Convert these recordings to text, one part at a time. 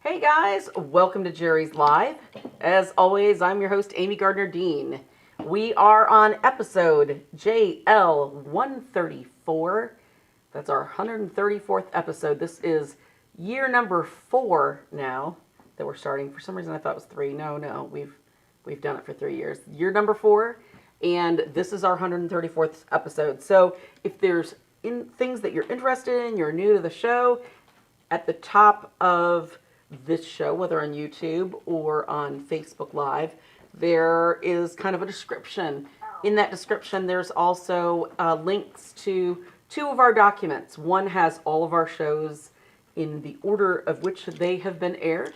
Hey guys, welcome to Jerry's Live. As always, I'm your host, Amy Gardner Dean. We are on episode JL 134. That's our 134th episode. This is year number 4 now that we're starting. For some reason I thought it was 3. No, we've done it for 3 years. Year number 4, and this is our 134th episode. So if there's things that you're interested in, you're new to the show, at the top of this show, whether on YouTube or on Facebook Live, there is kind of a description. In that description, there's also links to 2 of our documents. One has all of our shows in the order of which they have been aired,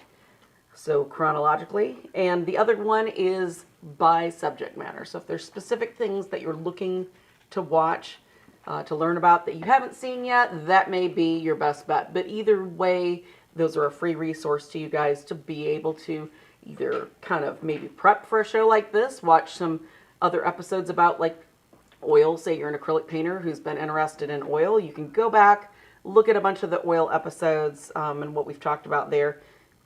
so chronologically, and the other one is by subject matter. So if there's specific things that you're looking to watch, to learn about that you haven't seen yet, that may be your best bet. But either way, those are a free resource to you guys to be able to either kind of maybe prep for a show like this, watch some other episodes about like oil. Say you're an acrylic painter who's been interested in oil. You can go back, look at a bunch of the oil episodes and what we've talked about there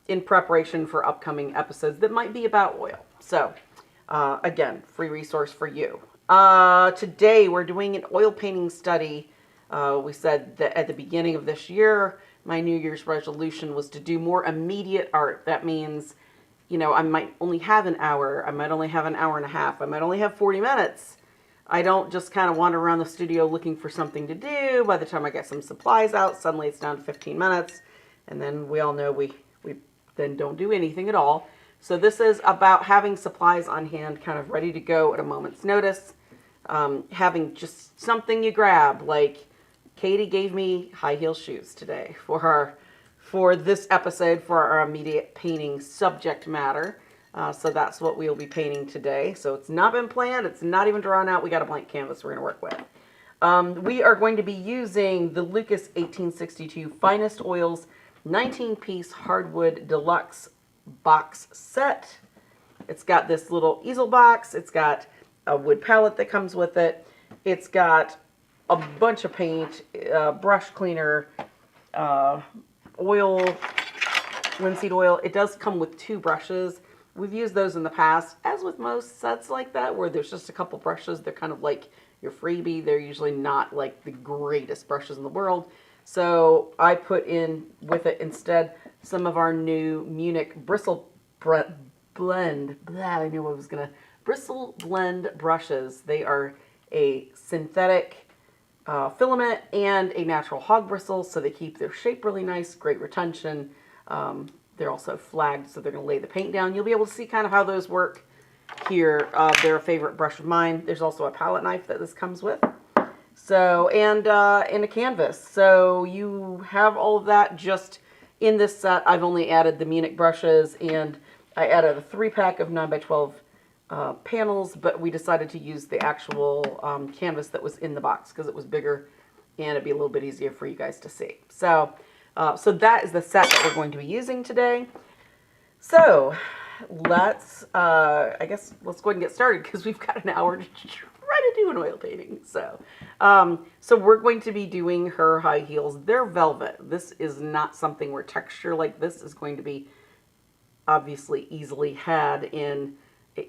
in preparation for upcoming episodes that might be about oil. So again, free resource for you. Today we're doing an oil painting study. We said that at the beginning of this year, my New Year's resolution was to do more immediate art. That means, you know, I might only have an hour. I might only have an hour and a half. I might only have 40 minutes. I don't just kind of wander around the studio looking for something to do. By the time I get some supplies out, suddenly it's down to 15 minutes. And then we all know we then don't do anything at all. So this is about having supplies on hand, kind of ready to go at a moment's notice. Having just something you grab, like Katie gave me high heel shoes today for this episode for our immediate painting subject matter. So that's what we'll be painting today. So it's not been planned. It's not even drawn out. We got a blank canvas we're going to work with. We are going to be using the Lukas 1862 Finest Oils 19-piece hardwood deluxe box set. It's got this little easel box. It's got a wood palette that comes with it. It's got a bunch of paint, brush cleaner, oil, linseed oil. It does come with 2 brushes. We've used those in the past, as with most sets like that, where there's just a couple brushes. They're kind of like your freebie. They're usually not like the greatest brushes in the world. So I put in with it instead some of our new Munich bristle blend. I knew I was going to. Bristle blend brushes. They are a synthetic filament and a natural hog bristle, so they keep their shape really nice, great retention. They're also flagged, so they're going to lay the paint down. You'll be able to see kind of how those work here. They're a favorite brush of mine. There's also a palette knife that this comes with. So, and a canvas. So you have all of that just in this set. I've only added the Munich brushes, and I added a 3-pack of 9x12 panels, but we decided to use the actual canvas that was in the box because it was bigger and it'd be a little bit easier for you guys to see. So, so that is the set that we're going to be using today. So let's, I guess let's go ahead and get started because we've got an hour to try to do an oil painting. So, so we're going to be doing her high heels. They're velvet. This is not something where texture like this is going to be obviously easily had in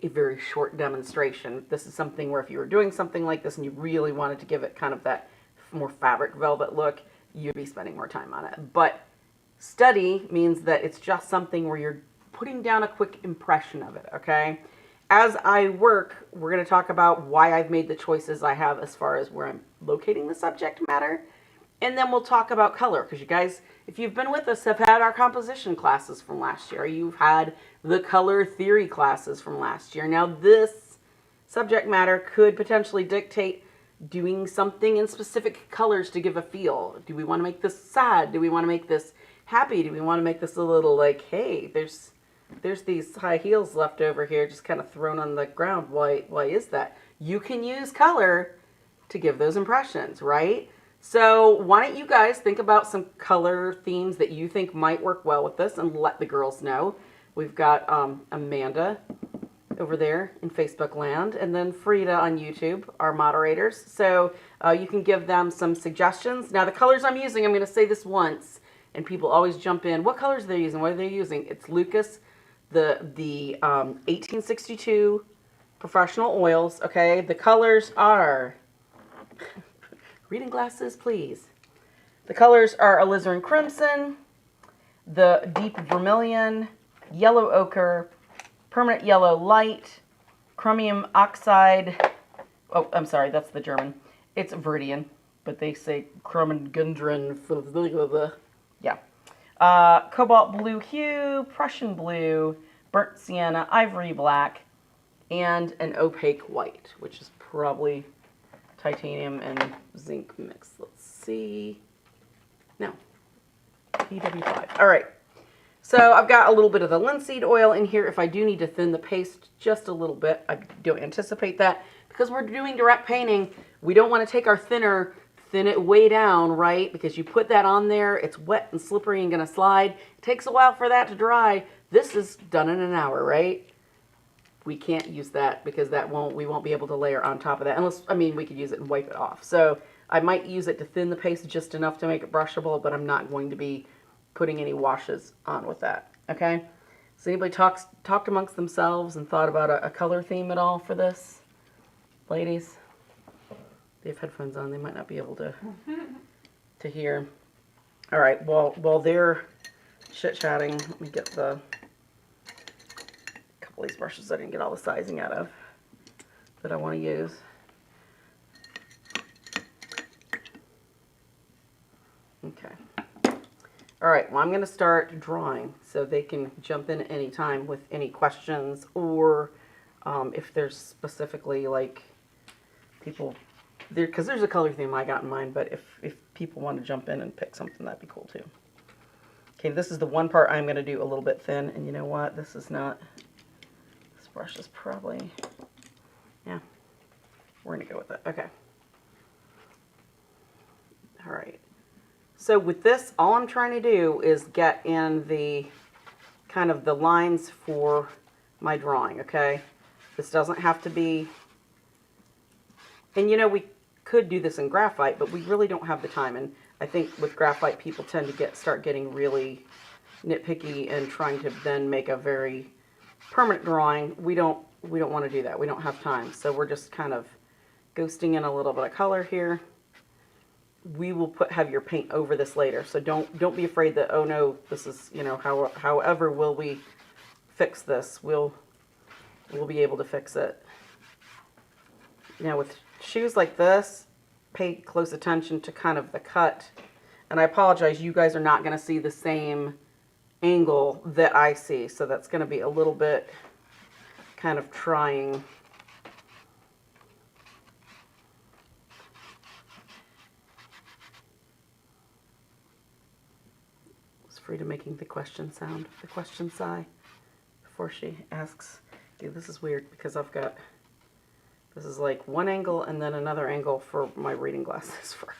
a very short demonstration. This is something where if you were doing something like this and you really wanted to give it kind of that more fabric velvet look, you'd be spending more time on it. But study means that it's just something where you're putting down a quick impression of it, okay? As I work, we're going to talk about why I've made the choices I have as far as where I'm locating the subject matter. And then we'll talk about color, because you guys, if you've been with us, have had our composition classes from last year. You've had the color theory classes from last year. Now this subject matter could potentially dictate doing something in specific colors to give a feel. Do we want to make this sad? Do we want to make this happy? Do we want to make this a little like, hey, there's these high heels left over here just kind of thrown on the ground. Why is that? You can use color to give those impressions, right? So why don't you guys think about some color themes that you think might work well with this and let the girls know. We've got Amanda over there in Facebook land, and then Frida on YouTube, our moderators. So you can give them some suggestions. Now the colors I'm using, I'm going to say this once. and people always jump in. What colors are they using? What are they using? It's Lukas, the 1862 professional oils. Okay, the colors are reading glasses, please. The colors are alizarin crimson, the deep vermilion, yellow ochre, permanent yellow light, chromium oxide. Oh, I'm sorry, that's the German. It's Viridian, but they say Kromengundren. Yeah. Cobalt blue hue, Prussian blue, burnt sienna, ivory black, and an opaque white, which is probably titanium and zinc mix. Let's see. No. PW5. All right. So I've got a little bit of the linseed oil in here if I do need to thin the paste just a little bit. I don't anticipate that because we're doing direct painting. We don't want to take our thinner, thin it way down, right? Because you put that on there, it's wet and slippery and going to slide. It takes a while for that to dry. This is done in an hour, right? We can't use that because we won't be able to layer on top of that unless, I mean, we could use it and wipe it off. So I might use it to thin the paste just enough to make it brushable, but I'm not going to be putting any washes on with that, okay? So anybody talked amongst themselves and thought about a color theme at all for this? Ladies? They have headphones on, they might not be able to hear. All right, well, while they're chit-chatting, let me get a couple of these brushes I didn't get all the sizing out of that I want to use. Okay. All right, well, I'm going to start drawing so they can jump in anytime with any questions or if there's specifically like people there, because there's a color theme I got in mind, but if people want to jump in and pick something, that'd be cool too. Okay, this is the one part I'm going to do a little bit thin, and you know what? This brush is probably, yeah, we're going to go with it. Okay. All right. So with this, all I'm trying to do is get in the kind of the lines for my drawing, okay? This doesn't have to be, and you know, we could do this in graphite, but we really don't have the time. And I think with graphite, people tend to start getting really nitpicky and trying to then make a very permanent drawing. We don't want to do that. We don't have time. So we're just kind of ghosting in a little bit of color here. We will put heavier paint over this later, so don't be afraid that, oh no, this is, you know, however will we fix this, we'll be able to fix it. Now with shoes like this, pay close attention to kind of the cut, and I apologize, you guys are not going to see the same angle that I see, so that's going to be a little bit kind of trying. Free to making the question sound, the question sigh, before she asks. Okay, this is weird because I've got, this is like one angle and then another angle for my reading glasses for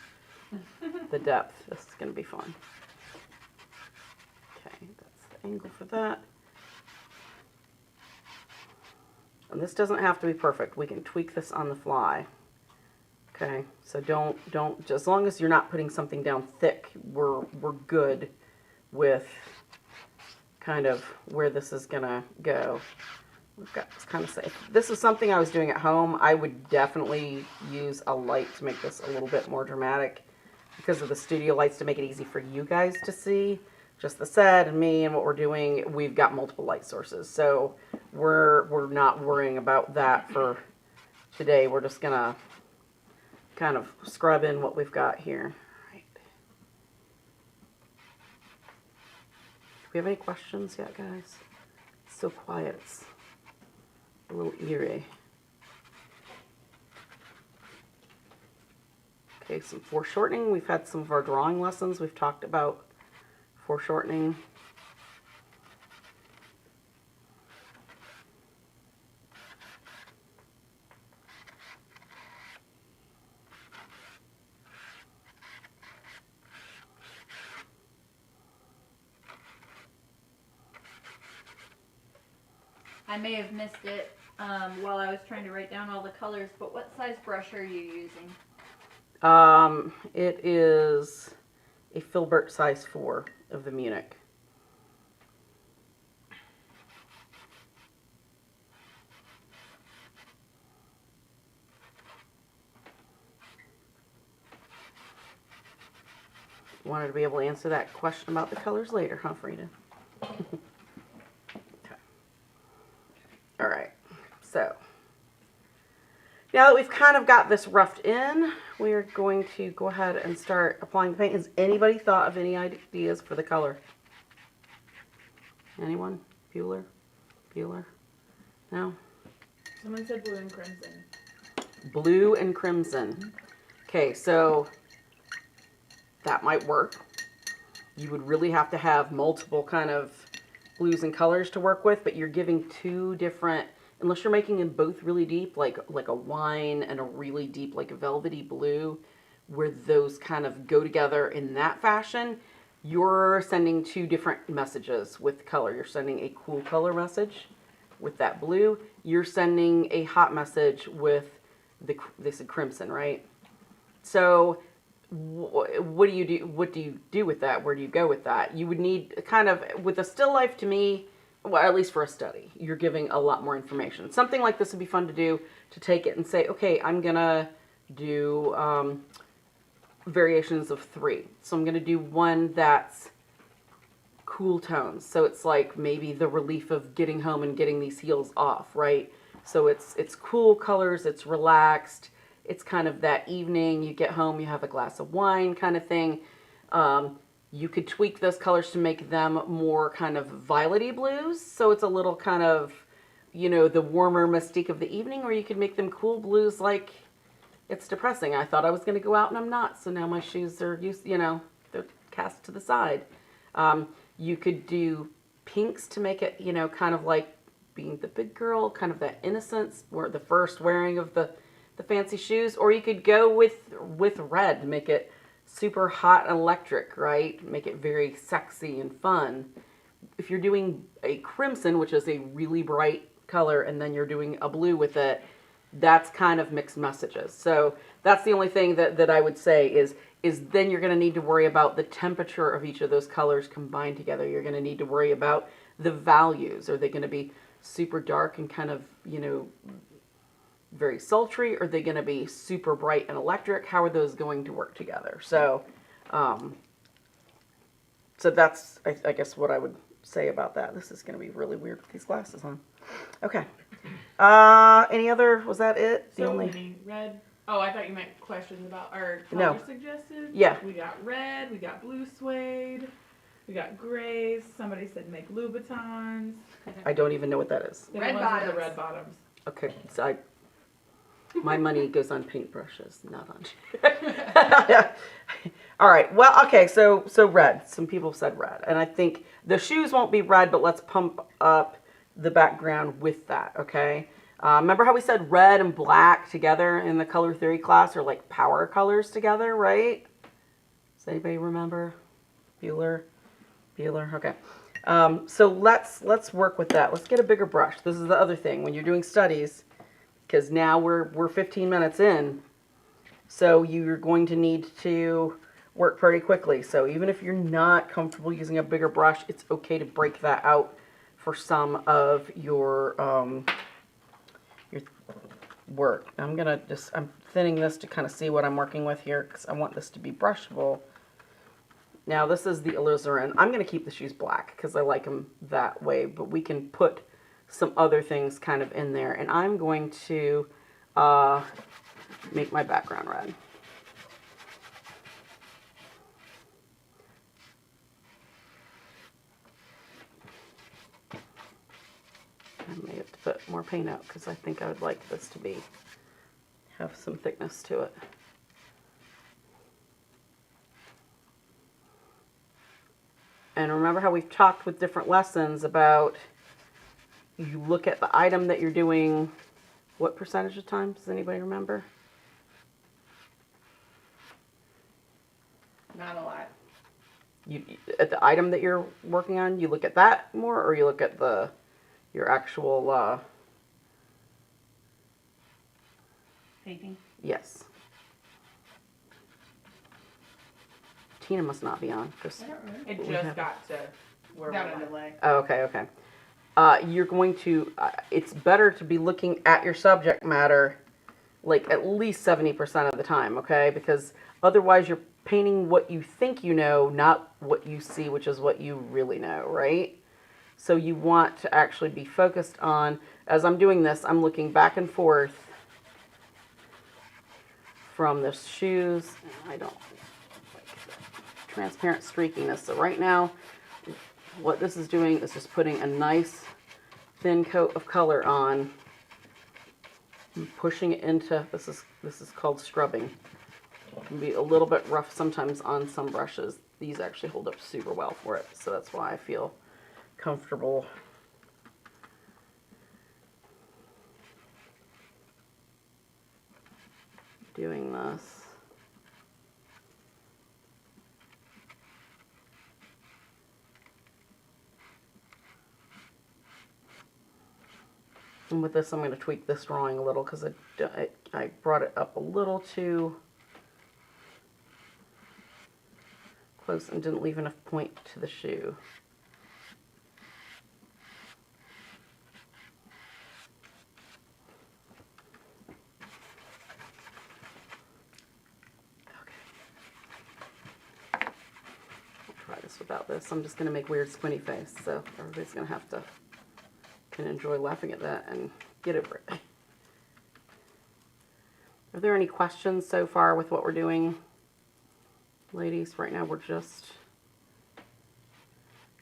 the depth. This is going to be fun. Okay, that's the angle for that. And this doesn't have to be perfect. We can tweak this on the fly. Okay, so don't, as long as you're not putting something down thick, we're good with kind of where this is gonna go. We've got this kind of safe. This is something I was doing at home. I would definitely use a light to make this a little bit more dramatic because of the studio lights, to make it easy for you guys to see. Just the set and me and what we're doing, we've got multiple light sources, so we're not worrying about that for today. We're just gonna kind of scrub in what we've got here. Do we have any questions yet, guys? It's so quiet. It's a little eerie. Okay, some foreshortening. We've had some of our drawing lessons. We've talked about foreshortening. I may have missed it while I was trying to write down all the colors, but what size brush are you using? It is a filbert size 4. of the Munich. Wanted to be able to answer that question about the colors later, huh, Frida? Okay. All right. So now that we've kind of got this roughed in, we are going to go ahead and start applying the paint. Has anybody thought of any ideas for the color? Anyone? Bueller? No? Someone said blue and crimson. Blue and crimson. Okay, so that might work. You would really have to have multiple kind of blues and colors to work with, but you're giving two different, unless you're making them both really deep, like a wine and a really deep, like a velvety blue, where those kind of go together in that fashion, you're sending two different messages with color. You're sending a cool color message with that blue. You're sending a hot message with this crimson, right? So what do you do? What do you do with that? Where do you go with that? You would need kind of, with a still life, to me, well, at least for a study, you're giving a lot more information. Something like this would be fun to do, to take it and say, okay, I'm gonna do variations of 3. So I'm gonna do one that's cool tones. So it's like maybe the relief of getting home and getting these heels off, right? So it's cool colors, it's relaxed. It's kind of that evening, you get home, you have a glass of wine kind of thing. You could tweak those colors to make them more kind of violety blues. So it's a little kind of, you know, the warmer mystique of the evening, or you could make them cool blues like it's depressing. I thought I was going to go out and I'm not. So now my shoes are used, you know, they're cast to the side. You could do pinks to make it, you know, kind of like being the big girl, kind of that innocence, or the first wearing of the fancy shoes. Or you could go with red to make it super hot and electric, right? Make it very sexy and fun. If you're doing a crimson, which is a really bright color, and then you're doing a blue with it, that's kind of mixed messages. So that's the only thing that I would say is then you're going to need to worry about the temperature of each of those colors combined together. You're going to need to worry about the values. Are they going to be super dark and kind of, you know, very sultry? Are they going to be super bright and electric? How are those going to work together? So, so that's, I guess, what I would say about that. This is going to be really weird with these glasses on. Okay. Any other, was that it? So many. Red. Oh, I thought you meant questions about our color suggested. Yeah. We got red, we got blue suede, we got grays. Somebody said make Louboutins. I don't even know what that is. Red bottoms. The red bottoms. Okay, so my money goes on paintbrushes, not on. All right. Well, okay. So red. Some people said red, and I think the shoes won't be red, but let's pump up the background with that. Okay. Remember how we said red and black together in the color theory class are like power colors together, right? Does anybody remember? Bueller. Okay. So let's work with that. Let's get a bigger brush. This is the other thing when you're doing studies, because now we're 15 minutes in, so you're going to need to work pretty quickly. So even if you're not comfortable using a bigger brush, it's okay to break that out for some of your work. I'm thinning this to kind of see what I'm working with here, because I want this to be brushable. Now this is the alizarin. I'm going to keep the shoes black because I like them that way, but we can put some other things kind of in there. And I'm going to make my background red. I may have to put more paint out because I think I would like this to have some thickness to it. And remember how we've talked with different lessons about, you look at the item that you're doing, what percentage of time? Does anybody remember? Not a lot. You at the item that you're working on, you look at that more, or you look at your actual Painting. yes. Tina must not be on. I don't remember. It We just have- got to where Got we're a at. delay. Oh, okay. You're going to, it's better to be looking at your subject matter like at least 70% of the time, okay? Because otherwise you're painting what you think you know, not what you see, which is what you really know, right? So you want to actually be focused on, as I'm doing this, I'm looking back and forth from the shoes. I don't like the transparent streakiness. So right now, what this is doing is just putting a nice thin coat of color on, pushing it into, this is called scrubbing. It can be a little bit rough sometimes on some brushes. These actually hold up super well for it, so that's why I feel comfortable doing this. And with this, I'm going to tweak this drawing a little because I brought it up a little too close and didn't leave enough point to the shoe. Okay. I'll try this without this. I'm just going to make weird squinty face, so everybody's going to have to can enjoy laughing at that and get over it. Are there any questions so far with what we're doing, ladies? Right now we're just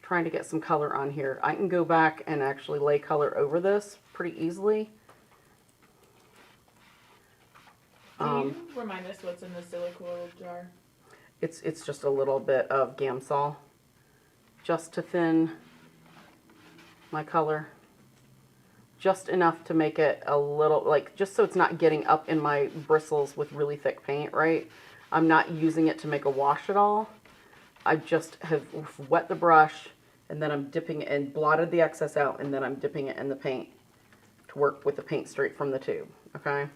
trying to get some color on here. I can go back and actually lay color over this pretty easily. Can you remind us what's in the silicoid jar? It's just a little bit of Gamsol just to thin my color. Just enough to make it a little, like, just so it's not getting up in my bristles with really thick paint, right? I'm not using it to make a wash at all. I just have wet the brush, and then I'm dipping it and blotted the excess out, and then I'm dipping it in the paint to work with the paint straight from the tube, okay?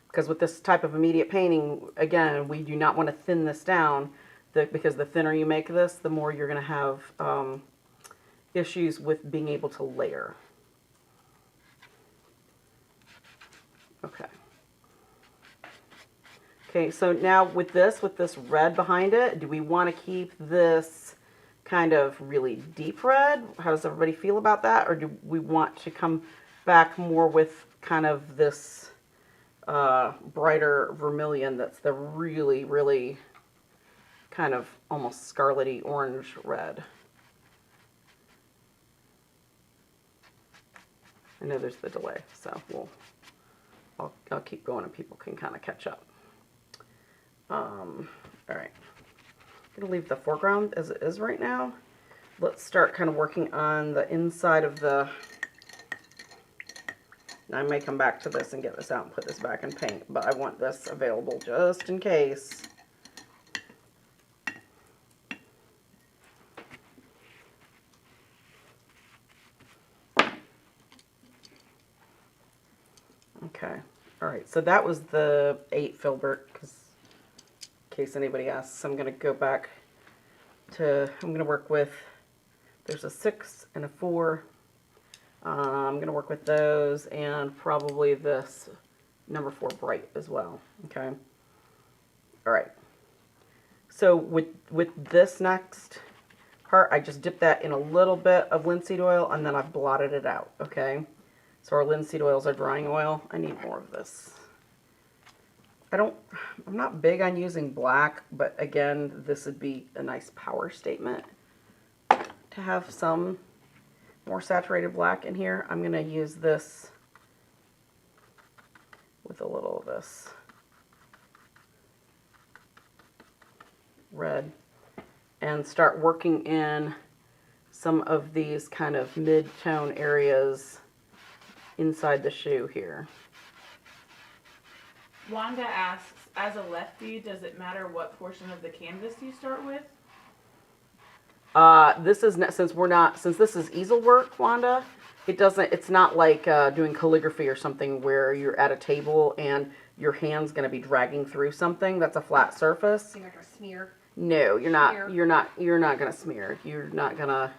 Because with this type of immediate painting, again, we do not want to thin this down, because the thinner you make this, the more you're going to have issues with being able to layer. Okay. Okay, so now with this red behind it, do we want to keep this kind of really deep red? How does everybody feel about that? Or do we want to come back more with kind of this brighter vermilion that's the really, really kind of almost scarlety orange red? I know there's the delay, so I'll keep going and people can kind of catch up. All right, I'm gonna leave the foreground as it is right now. Let's start kind of working on the inside of the, I may come back to this and get this out and put this back in paint, but I want this available just in case. Okay, all right, so that was the 8 filbert, because in case anybody asks, I'm going to go back to, I'm going to work with, there's a 6 and a 4. I'm going to work with those and probably this number 4 bright as well, okay? All right, so with this next part, I just dipped that in a little bit of linseed oil and then I've blotted it out, okay? So our linseed oil is our drying oil. I need more of this. I'm not big on using black, but again, this would be a nice power statement to have some more saturated black in here. I'm going to use this with a little of this red and start working in some of these kind of mid-tone areas inside the shoe here. Wanda asks, as a lefty, does it matter what portion of the canvas you start with? This is since this is easel work, Wanda, it's not like doing calligraphy or something where you're at a table and your hand's going to be dragging through something that's a flat surface. You're not gonna smear. No, you're not. Smear. You're not going to smear. You're not going to.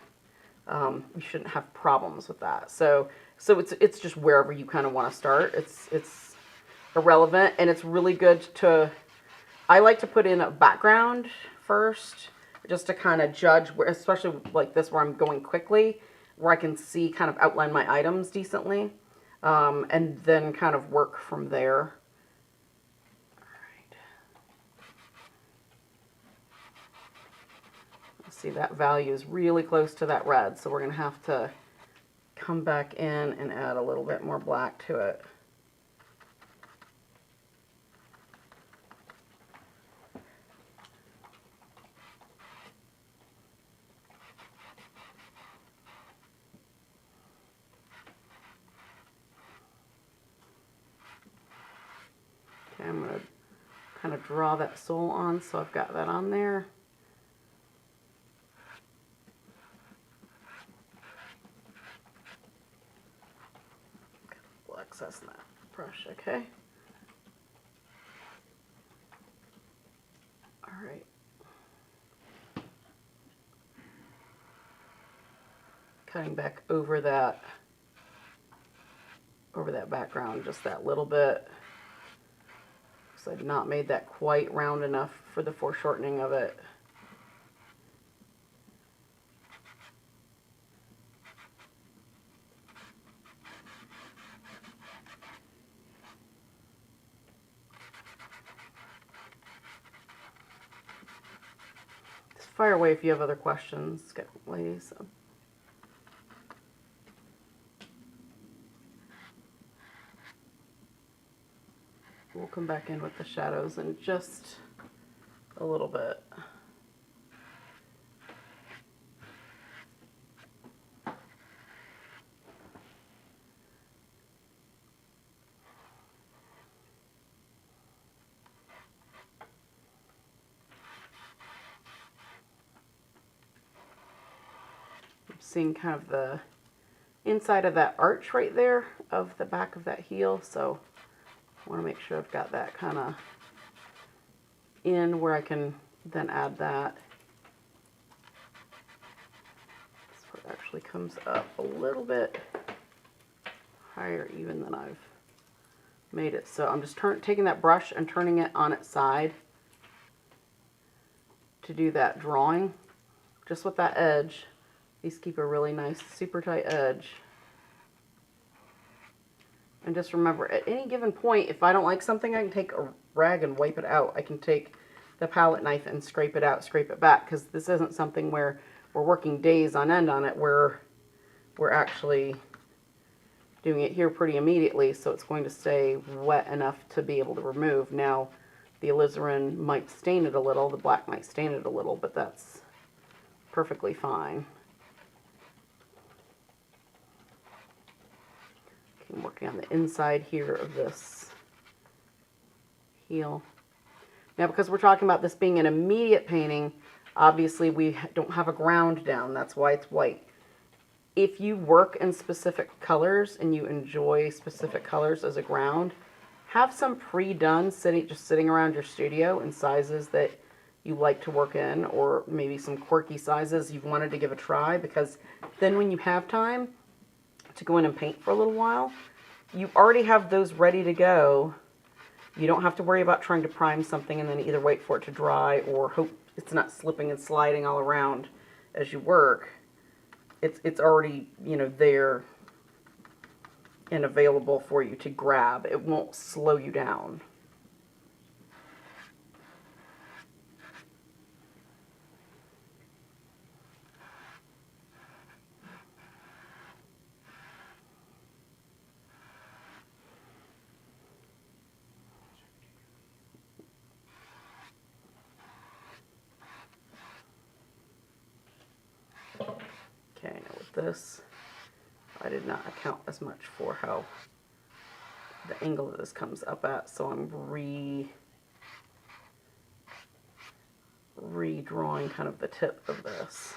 You shouldn't have problems with that. So it's just wherever you kind of want to start. It's irrelevant, and it's really good to. I like to put in a background first, just to kind of judge where, especially like this where I'm going quickly, where I can see kind of outline my items decently, and then kind of work from there. See, that value is really close to that red, so we're going to have to come back in and add a little bit more black to it. Okay, I'm going to kind of draw that sole on, so I've got that on there. Access that brush, okay? All right. Cutting back over that background just that little bit. Because I've not made that quite round enough for the foreshortening of it. Fire away if you have other questions, ladies. We'll come back in with the shadows in just a little bit. Seeing kind of the inside of that arch right there of the back of that heel, so I want to make sure I've got that kind of in where I can then add that. This part actually comes up a little bit higher even than I've made it. So I'm just taking that brush and turning it on its side to do that drawing, just with that edge. These keep a really nice, super tight edge. And just remember, at any given point, if I don't like something, I can take a rag and wipe it out. I can take the palette knife and scrape it out, scrape it back, because this isn't something where we're working days on end on it. We're actually doing it here pretty immediately, so it's going to stay wet enough to be able to remove. Now, the alizarin might stain it a little, the black might stain it a little, but that's perfectly fine. I'm working on the inside here of this heel. Now, because we're talking about this being an immediate painting, obviously we don't have a ground down. That's why it's white. If you work in specific colors and you enjoy specific colors as a ground, have some pre-done just sitting around your studio in sizes that you like to work in, or maybe some quirky sizes you've wanted to give a try, because then when you have time to go in and paint for a little while, you already have those ready to go. You don't have to worry about trying to prime something and then either wait for it to dry or hope it's not slipping and sliding all around as you work. It's already, you know, there and available for you to grab. It won't slow you down. Okay, now with this, I did not account as much for how the angle of this comes up at, so I'm redrawing kind of the tip of this.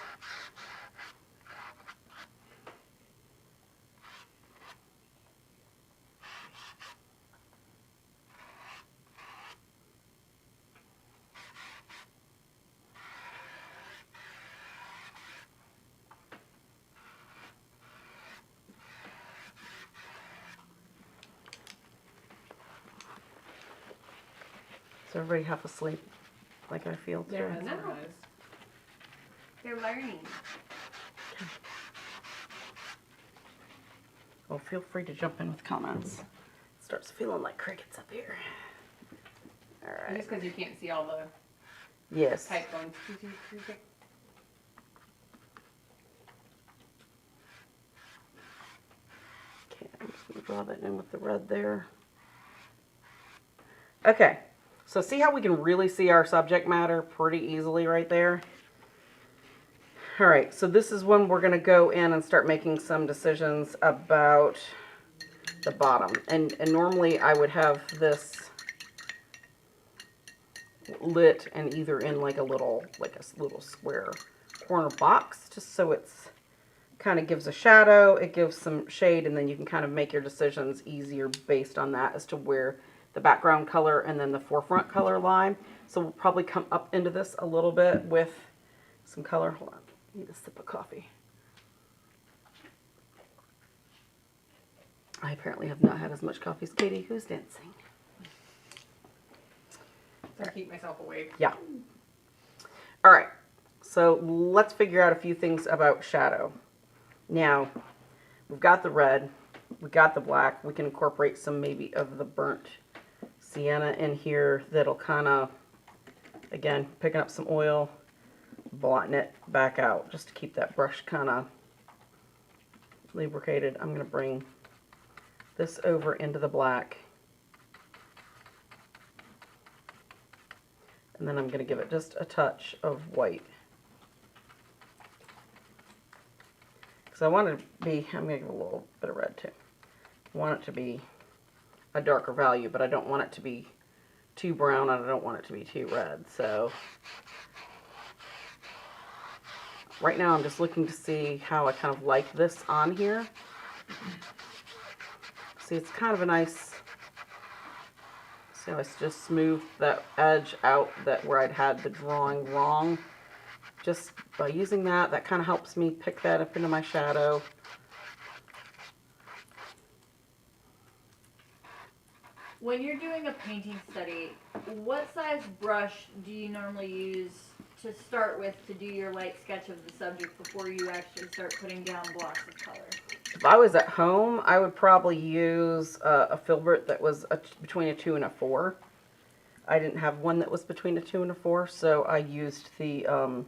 Is everybody half asleep like I feel They're today? mesmerized. They're learning. Well, feel free to jump in with comments. It starts feeling like crickets up here. All right. Just because you can't see all the Yes. type going. Okay, I'm just going to draw that in with the red there. Okay, so see how we can really see our subject matter pretty easily right there? All right, so this is when we're going to go in and start making some decisions about the bottom. And normally I would have this lit and either in like a little square corner box, just so it's kind of gives a shadow, it gives some shade, and then you can kind of make your decisions easier based on that as to where the background color and then the forefront color lie. So we'll probably come up into this a little bit with some color. Hold on, I need a sip of coffee. I apparently have not had as much coffee as Katie, who's dancing. To keep myself awake. Yeah. All right, so let's figure out a few things about shadow. Now, we've got the red, we got the black, we can incorporate some maybe of the burnt sienna in here that'll kind of, again, picking up some oil, blotting it back out just to keep that brush kind of lubricated. I'm going to bring this over into the black. And then I'm going to give it just a touch of white. Because I want it to be, I'm going to give it a little bit of red too. I want it to be a darker value, but I don't want it to be too brown and I don't want it to be too red. So right now I'm just looking to see how I kind of like this on here. See, it's kind of a nice, see how I just smoothed that edge out that where I'd had the drawing wrong. Just by using that, that kind of helps me pick that up into my shadow. When you're doing a painting study, what size brush do you normally use to start with to do your light sketch of the subject before you actually start putting down blocks of color? If I was at home, I would probably use a filbert that was between a 2 and a 4. I didn't have one that was between a 2 and a 4, so I used the, oh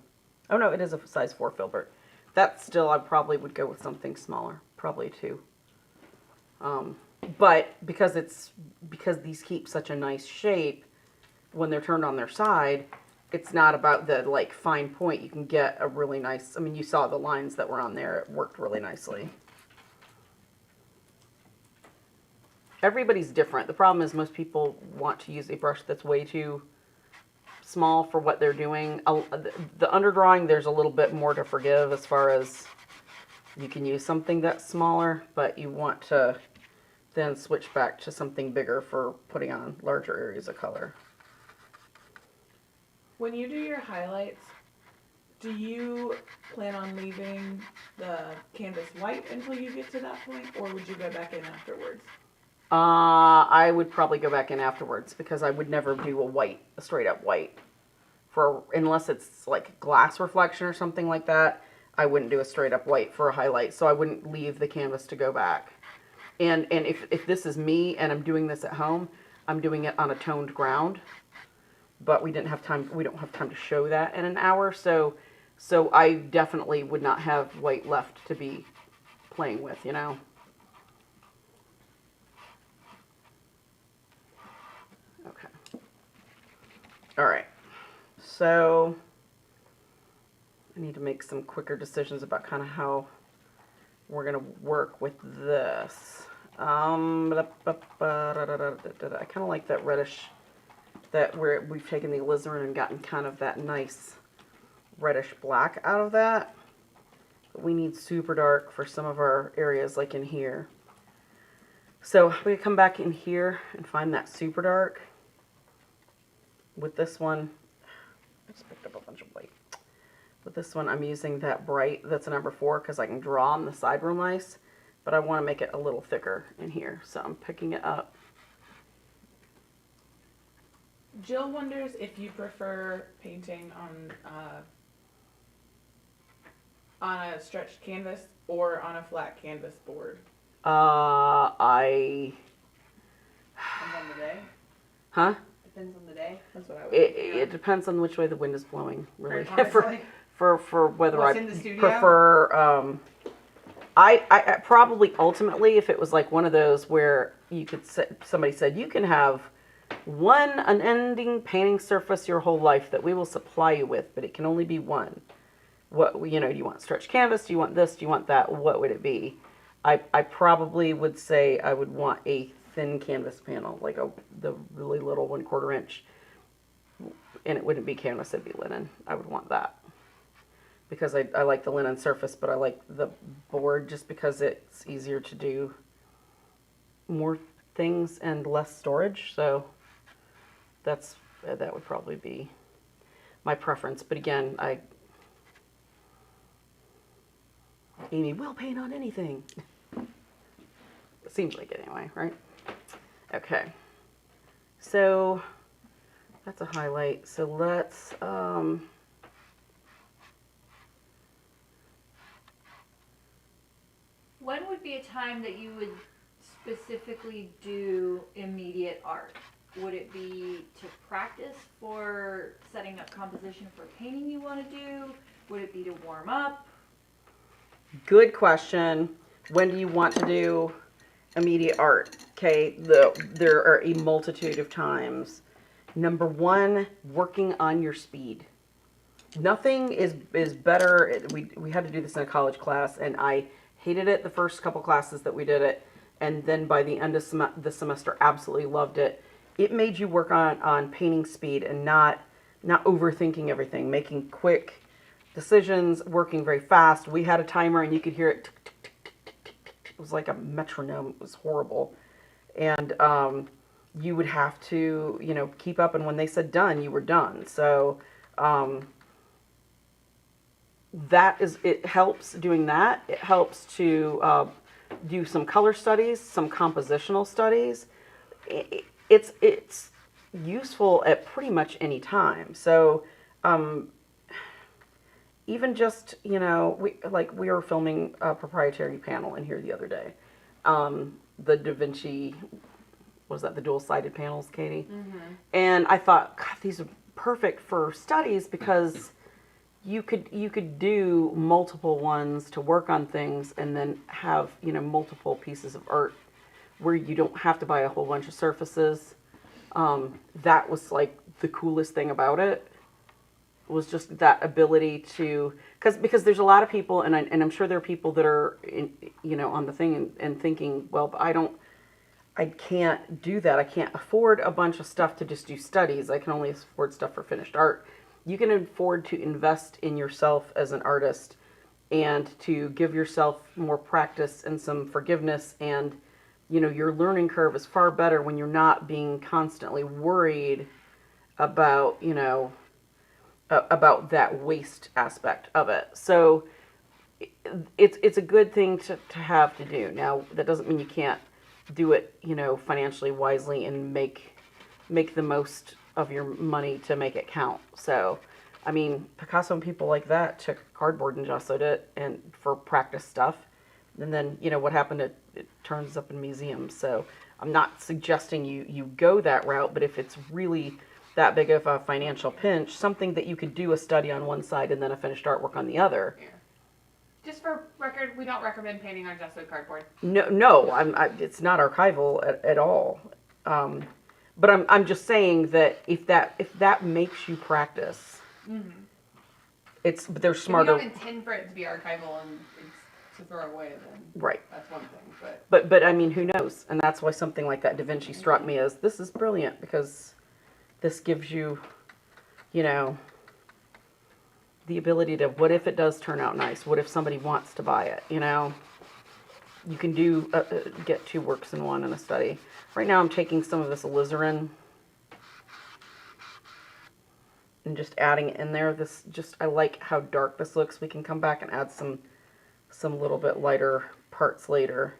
no, it is a size 4 filbert. That still, I probably would go with something smaller, probably 2. But because these keep such a nice shape, when they're turned on their side, it's not about the like fine point. You can get a really nice, I mean, you saw the lines that were on there. It worked really nicely. Everybody's different. The problem is most people want to use a brush that's way too small for what they're doing. The underdrawing, there's a little bit more to forgive as far as you can use something that's smaller, but you want to then switch back to something bigger for putting on larger areas of color. When you do your highlights, do you plan on leaving the canvas white until you get to that point, or would you go back in afterwards? I would probably go back in afterwards because I would never do a straight up white unless it's like glass reflection or something like that. I wouldn't do a straight up white for a highlight, so I wouldn't leave the canvas to go back. And if this is me and I'm doing this at home, I'm doing it on a toned ground. But we don't have time to show that in an hour, so I definitely would not have white left to be playing with, you know. Okay. All right. So I need to make some quicker decisions about kind of how we're gonna work with this. I kind of like that reddish, that where we've taken the alizarin and gotten kind of that nice reddish black out of that. But we need super dark for some of our areas, like in here. So we come back in here and find that super dark. With this one, I just picked up a bunch of white. With this one, I'm using that bright, that's a number 4, because I can draw on the side real nice. But I want to make it a little thicker in here, so I'm picking it up. Jill wonders if you prefer painting on a stretched canvas or on a flat canvas board. I... Depends on the day. Huh? Depends on the day. That's what I would. It depends on which way the wind is blowing, really. Honestly. for whether What's I in the studio? prefer. I probably ultimately, if it was like one of those where you could somebody said you can have one unending painting surface your whole life that we will supply you with, but it can only be one. What, do you want stretched canvas? Do you want this? Do you want that? What would it be? I probably would say I would want a thin canvas panel, like the really little 1/4 inch, and it wouldn't be canvas, it'd be linen. I would want that because I like the linen surface, but I like the board just because it's easier to do more things and less storage. So that would probably be my preference. But again, Amy will paint on anything. It seems like it anyway, right? Okay. So that's a highlight. So let's When would be a time that you would specifically do immediate art? Would it be to practice for setting up composition for painting you want to do? Would it be to warm up? good question. When do you want to do immediate art? Okay, there are a multitude of times. Number one, working on your speed. Nothing is better. We had to do this in a college class, and I hated it the first couple classes that we did it, and then by the end of the semester, absolutely loved it. It made you work on painting speed and not overthinking everything, making quick decisions, working very fast. We had a timer, and you could hear it. Tick, tick, tick, tick, tick, tick, tick. It was like a metronome. It was horrible, and you would have to keep up. And when they said done, you were done. So. It helps doing that. It helps to do some color studies, some compositional studies. It's useful at pretty much any time. So even just, we were filming a proprietary panel in here the other day. The Da Vinci, was that the dual-sided panels, Katie? Mm-hmm. And I thought, God, these are perfect for studies because you could do multiple ones to work on things and then have, multiple pieces of art where you don't have to buy a whole bunch of surfaces. That was like the coolest thing about it, was just that ability to, because there's a lot of people, and I'm sure there are people that are on the thing and thinking, well, but I can't do that. I can't afford a bunch of stuff to just do studies. I can only afford stuff for finished art. You can afford to invest in yourself as an artist and to give yourself more practice and some forgiveness. And, your learning curve is far better when you're not being constantly worried about, about that waste aspect of it. So it's a good thing to have to do. Now, that doesn't mean you can't do it, financially wisely and make the most of your money to make it count. So, I mean, Picasso and people like that took cardboard and gessoed it and for practice stuff. And then, what happened, it turns up in museums. So I'm not suggesting you go that route, but if it's really that big of a financial pinch, something that you could do a study on one side and then a finished artwork on the other. Yeah. Just for record, we don't recommend painting on gessoed cardboard. No, it's not archival at all. But I'm just saying that if that makes you practice, Mm-hmm. but they're smarter. If you don't intend for it to be archival and it's to throw away, then Right. That's one thing. But I mean, who knows? And that's why something like that Da Vinci struck me as, this is brilliant, because this gives you, the ability to, what if it does turn out nice? What if somebody wants to buy it? You can do get two works in one in a study. Right now I'm taking some of this alizarin and just adding it in there. I like how dark this looks. We can come back and add some little bit lighter parts later.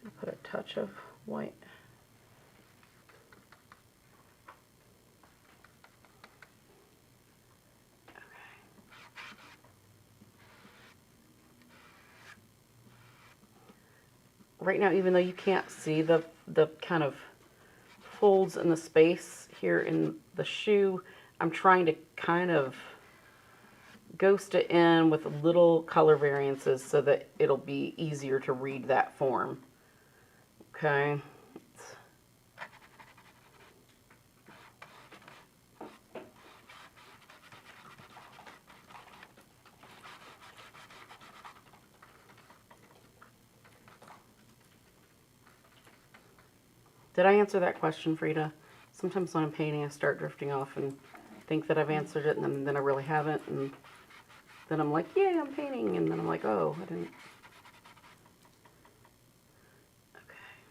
I'll put a touch of white. right now, even though you can't see the kind of folds in the space here in the shoe, I'm trying to kind of ghost it in with little color variances so that it'll be easier to read that form. Okay. Did I answer that question, Frida? Sometimes when I'm painting, I start drifting off and think that I've answered it, and then I really haven't, and then I'm like, yay, I'm painting, and then I'm like, oh, I didn't. Okay.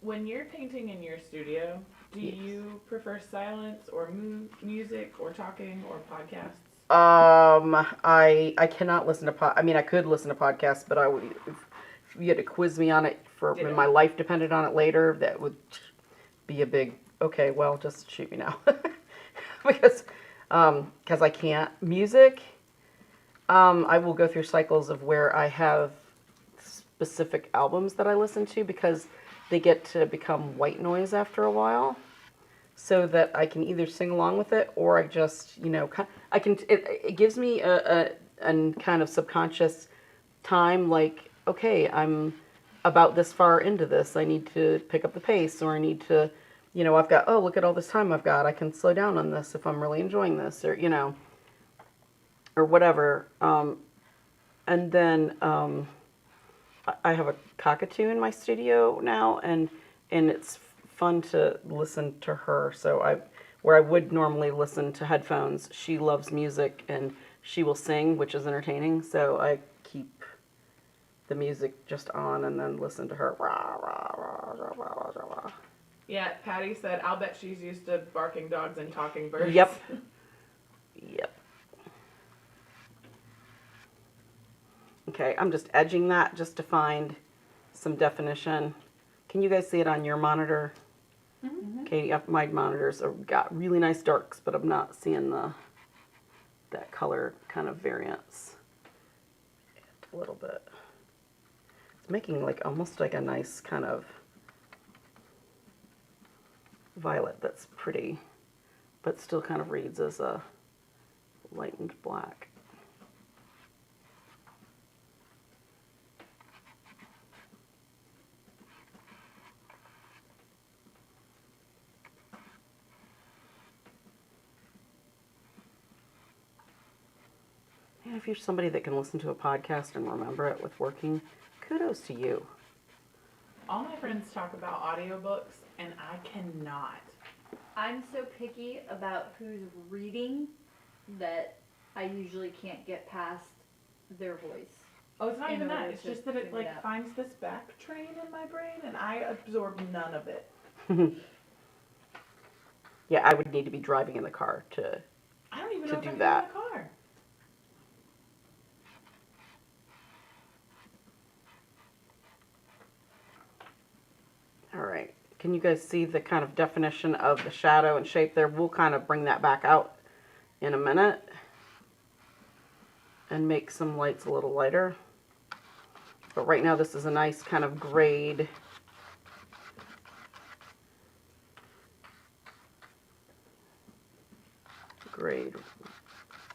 When you're painting in your studio, do Yes. you prefer silence or music or talking or podcasts? I cannot listen to I mean, I could listen to podcasts, but I would, if you had to quiz me on it for when my life depended on it later, that would be a big, okay, well, just shoot me now. because I can't. Music, I will go through cycles of where I have specific albums that I listen to because they get to become white noise after a while, so that I can either sing along with it or I just, I can. It gives me a kind of subconscious time, like, okay, I'm about this far into this. I need to pick up the pace, or I need to, I've got, oh, look at all this time I've got. I can slow down on this if I'm really enjoying this, or or whatever. And then I have a cockatoo in my studio now, and it's fun to listen to her. So where I would normally listen to headphones, she loves music and she will sing, which is entertaining. So I keep the music just on and then listen to her. Yeah, Patty said, I'll bet she's used to barking dogs and talking birds. Yep. Yep. Okay, I'm just edging that just to find some definition. Can you guys see it on your monitor? Mm-hmm. Okay, my monitors have got really nice darks, but I'm not seeing that color kind of variance. A little bit. It's making like almost like a nice kind of violet that's pretty, but still kind of reads as a lightened black. And if you're somebody that can listen to a podcast and remember it with working, kudos to you. All my friends talk about audiobooks, and I cannot. I'm so picky about who's reading that I usually can't get past their voice. Oh, it's not In even that. order It's to just that it figure it out. finds this back train in my brain, and I absorb none of it. Yeah, I would need to be driving in the car to. I don't even To know if do I can that. in the car. All right. Can you guys see the kind of definition of the shadow and shape there? We'll kind of bring that back out in a minute and make some lights a little lighter. But right now this is a nice kind of grade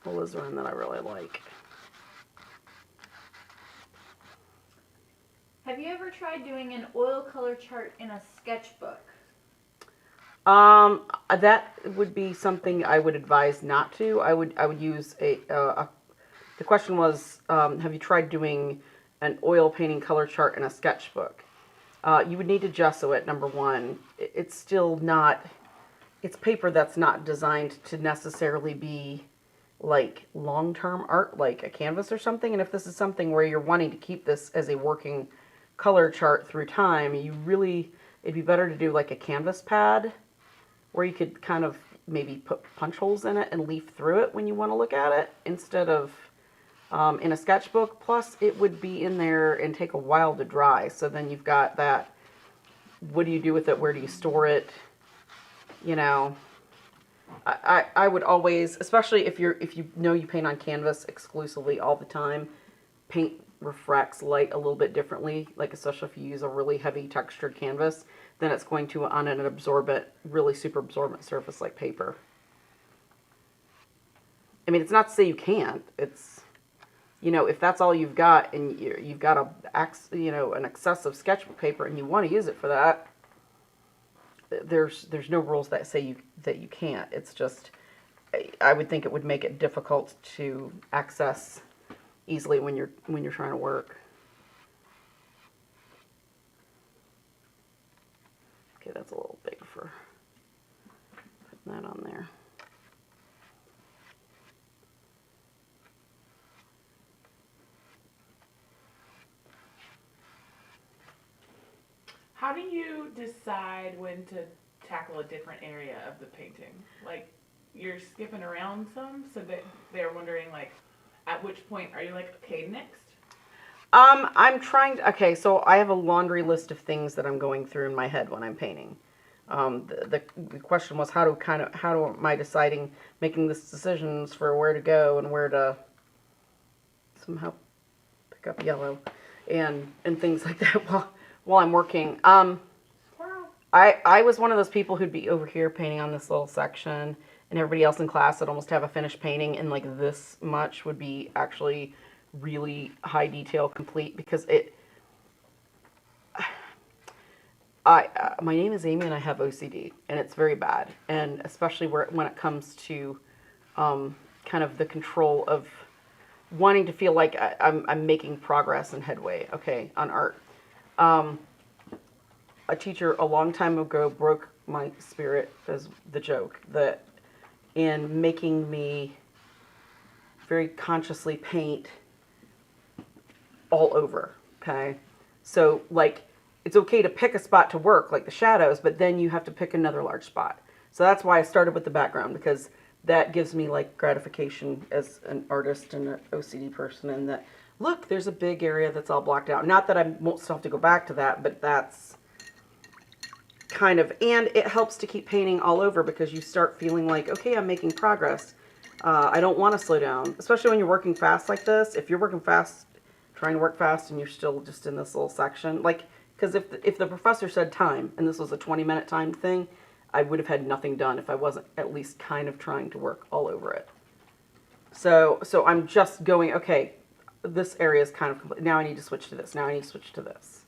alizarin that I really like. Have you ever tried doing an oil color chart in a sketchbook? That would be something I would advise not to. I would use the question was, have you tried doing an oil painting color chart in a sketchbook? You would need to gesso it, number one. It's still not, it's paper that's not designed to necessarily be like long-term art, like a canvas or something. And if this is something where you're wanting to keep this as a working color chart through time, it'd be better to do like a canvas pad where you could kind of maybe put punch holes in it and leaf through it when you want to look at it instead of in a sketchbook. Plus it would be in there and take a while to dry. So then you've got that, what do you do with it? Where do you store it? I would always, especially if you know you paint on canvas exclusively all the time, paint refracts light a little bit differently, like especially if you use a really heavy textured canvas, than it's going to on an absorbent, really super absorbent surface like paper. I mean, it's not to say you can't. It's, you know, if that's all you've got and you've got an excessive sketchbook paper and you want to use it for that, there's no rules that say you can't. It's just, I would think it would make it difficult to access easily when you're trying to work. Okay, that's a little big for putting that on there. How do you decide when to tackle a different area of the painting? Like, you're skipping around some, so that they're wondering, like, at which point are you like, okay, next? I'm trying to, okay, so I have a laundry list of things that I'm going through in my head when I'm painting. The question was how am I deciding, making these decisions for where to go and where to somehow pick up yellow and things like that while I'm working. I was one of those people who'd be over here painting on this little section, and everybody else in class would almost have a finished painting, and like this much would be actually really high detail complete, because my name is Amy and I have OCD, and it's very bad, and especially when it comes to kind of the control of wanting to feel like I'm making progress and headway, okay, on art. A teacher a long time ago broke my spirit as the joke that in making me very consciously paint all over, okay? So, like, it's okay to pick a spot to work, like the shadows, but then you have to pick another large spot. So that's why I started with the background, because that gives me, like, gratification as an artist and an OCD person, and that, look, there's a big area that's all blocked out. Not that I won't still have to go back to that, but that's kind of, and it helps to keep painting all over, because you start feeling like, okay, I'm making progress. I don't want to slow down, especially when you're working fast like this. If you're working fast, trying to work fast, and you're still just in this little section, like, because if the professor said time, and this was a 20-minute time thing, I would have had nothing done if I wasn't at least kind of trying to work all over it. So I'm just going, okay, this area is kind of complete. Now I need to switch to this. Now I need to switch to this.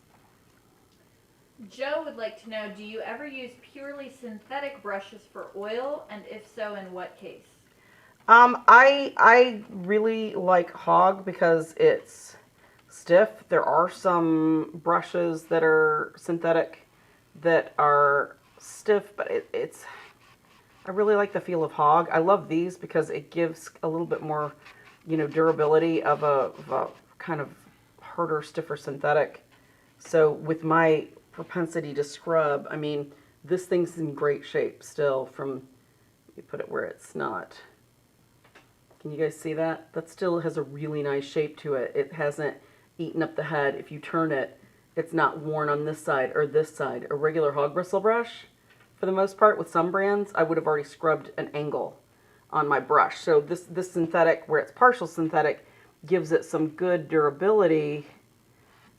Joe would like to know, do you ever use purely synthetic brushes for oil, and if so, in what case? I really like Hog because it's stiff. There are some brushes that are synthetic that are stiff, but I really like the feel of Hog. I love these because it gives a little bit more, durability of a kind of harder, stiffer synthetic. So with my propensity to scrub, I mean, this thing's in great shape still from, let me put it where it's not. Can you guys see that? That still has a really nice shape to it. It hasn't eaten up the head. If you turn it, it's not worn on this side or this side. A regular hog bristle brush, for the most part, with some brands, I would have already scrubbed an angle on my brush. So this synthetic, where it's partial synthetic, gives it some good durability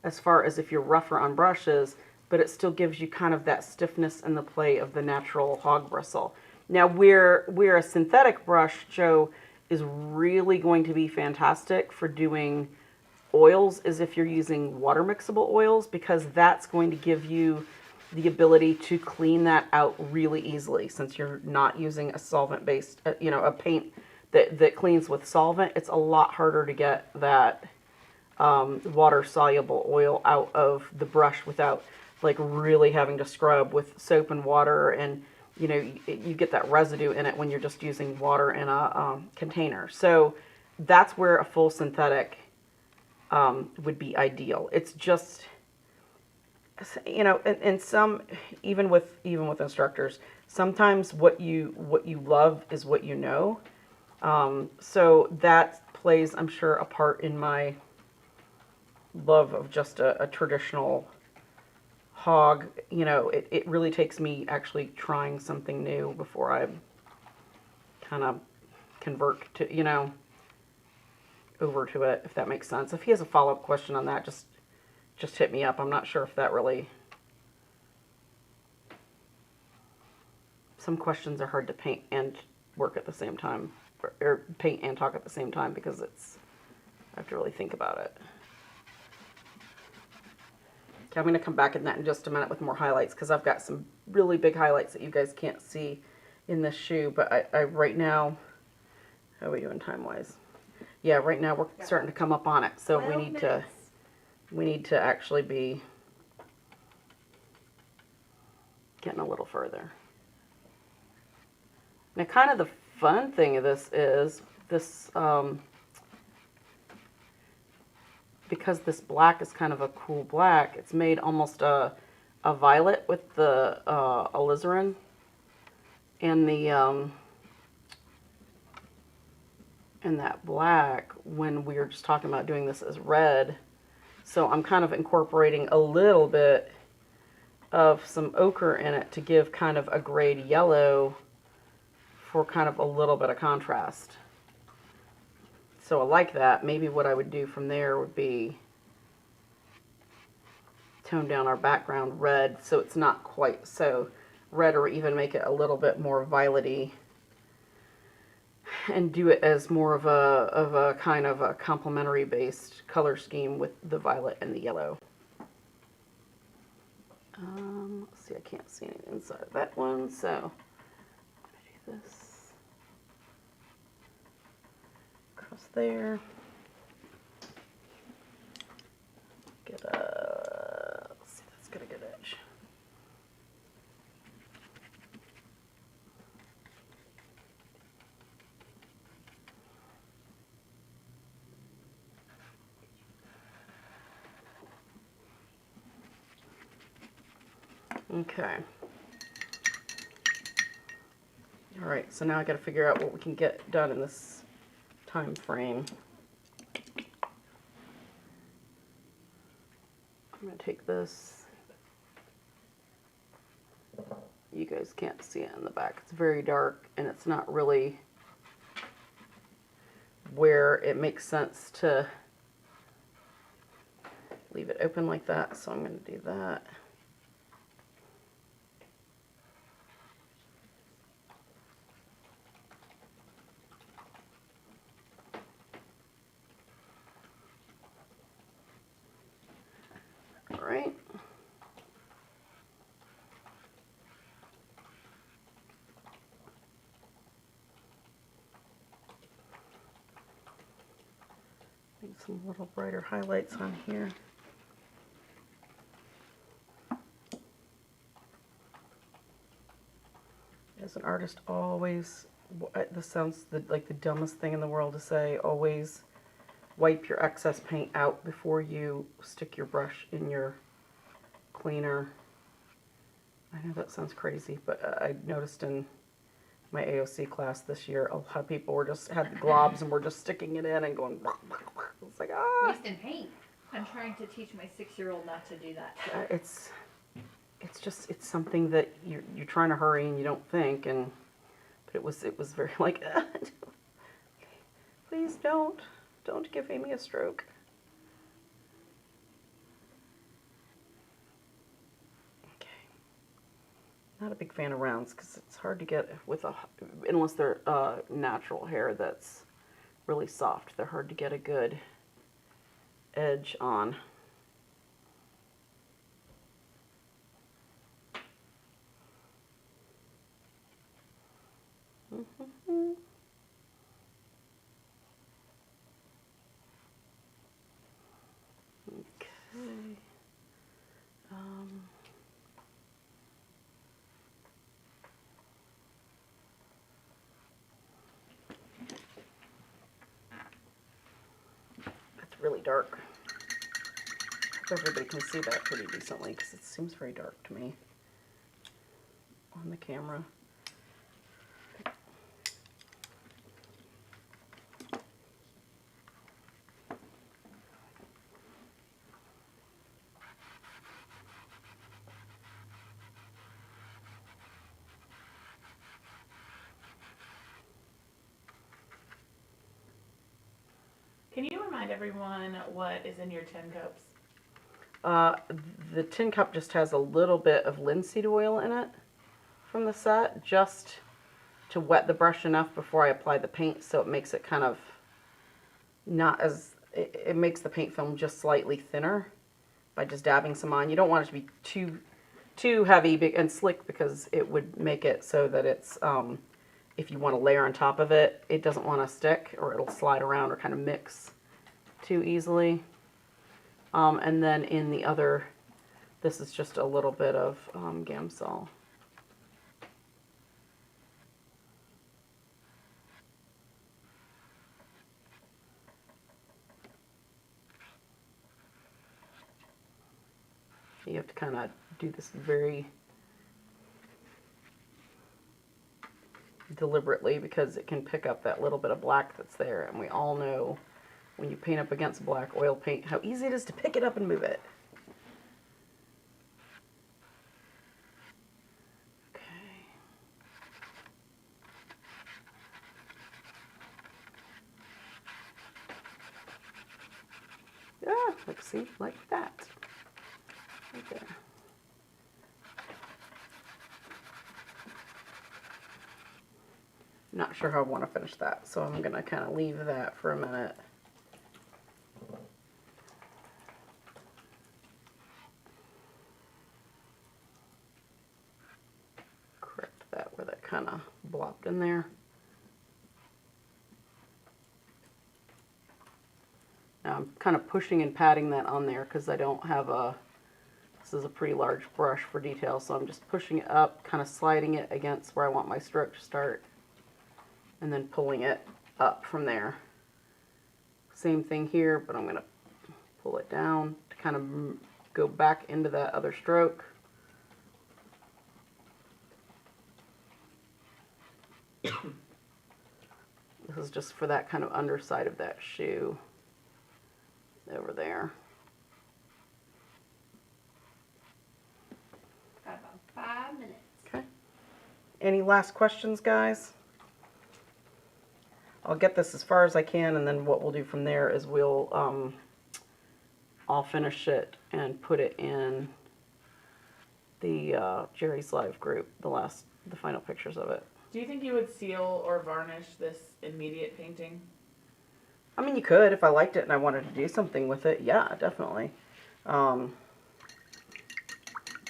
as far as if you're rougher on brushes, but it still gives you kind of that stiffness and the play of the natural hog bristle. Now, where a synthetic brush, Joe, is really going to be fantastic for doing oils is if you're using water mixable oils, because that's going to give you the ability to clean that out really easily, since you're not using a solvent-based, a paint that cleans with solvent. It's a lot harder to get that water-soluble oil out of the brush without like really having to scrub with soap and water, and you get that residue in it when you're just using water in a container. So that's where a full synthetic would be ideal. It's just, and some, even with instructors, sometimes what you love is what you know. So that plays, I'm sure, a part in my love of just a traditional hog. It really takes me actually trying something new before I kind of convert to, over to it, if that makes sense. If he has a follow-up question on that, just hit me up. I'm not sure if that really... Some questions are hard to paint and work at the same time, or paint and talk at the same time, because it's... I have to really think about it. Okay, I'm going to come back in that in just a minute with more highlights, because I've got some really big highlights that you guys can't see in this shoe. But I right now, how are we doing time-wise? Yeah, right now we're starting to come up on it, so we need to actually be getting a little further. Now, kind of the fun thing of this is this. Because this black is kind of a cool black, it's made almost a violet with the alizarin and that black when we were just talking about doing this as red. So I'm kind of incorporating a little bit of some ochre in it to give kind of a grayed yellow for kind of a little bit of contrast. So I like that. Maybe what I would do from there would be tone down our background red so it's not quite so red, or even make it a little bit more violet-y and do it as more of a kind of a complementary based color scheme with the violet and the yellow. Let's see, I can't see anything inside of that one, so I'm going to do this. There. Get a, let's see, that's got a good edge. Okay. All right, so now I got to figure out what we can get done in this time frame. I'm going to take this. You guys can't see it in the back. It's very dark and it's not really where it makes sense to leave it open like that. So I'm going to do that. All right. Need some little brighter highlights on here. As an artist, always, this sounds like the dumbest thing in the world to say, always wipe your excess paint out before you stick your brush in your cleaner. I know that sounds crazy, but I noticed in my AOC class this year, a lot of people were had the globs and were just sticking it in and going, it's like, ah. Wasting paint. I'm trying to teach my 6-year-old not to do that. It's something that you're trying to hurry and you don't think, but it was very like, please don't give Amy a stroke. Okay. Not a big fan of rounds because it's hard to get with unless they're natural hair that's really soft. They're hard to get a good edge on. Okay. That's really dark. I hope everybody can see that pretty decently because it seems very dark to me on the camera. Can you remind everyone what is in your tin cups? The tin cup just has a little bit of linseed oil in it from the set, just to wet the brush enough before I apply the paint, so it makes it kind of not as, it makes the paint film just slightly thinner by just dabbing some on. You don't want it to be too heavy and slick, because it would make it so that it's, if you want to layer on top of it, it doesn't want to stick, or it'll slide around or kind of mix too easily. And then in the other, this is just a little bit of Gamsol. You have to kind of do this very deliberately, because it can pick up that little bit of black that's there, and we all know when you paint up against black oil paint how easy it is to pick it up and move it. Okay. Yeah, like, see, like that. Right there. Not sure how I want to finish that, so I'm going to kind of leave that for a minute. Correct that where that kind of blopped in there. Now I'm kind of pushing and patting that on there because I don't have a, this is a pretty large brush for detail, so I'm just pushing it up, kind of sliding it against where I want my stroke to start, and then pulling it up from there. Same thing here, but I'm going to pull it down to kind of go back into that other stroke. This is just for that kind of underside of that shoe over there. Got about 5 minutes. Okay. Any last questions, guys? I'll get this as far as I can, and then what we'll do from there is we'll, I'll finish it and put it in the Jerry's Live group, the final pictures of it. Do you think you would seal or varnish this immediate painting? I mean, you could if I liked it and I wanted to do something with it. Yeah, definitely. I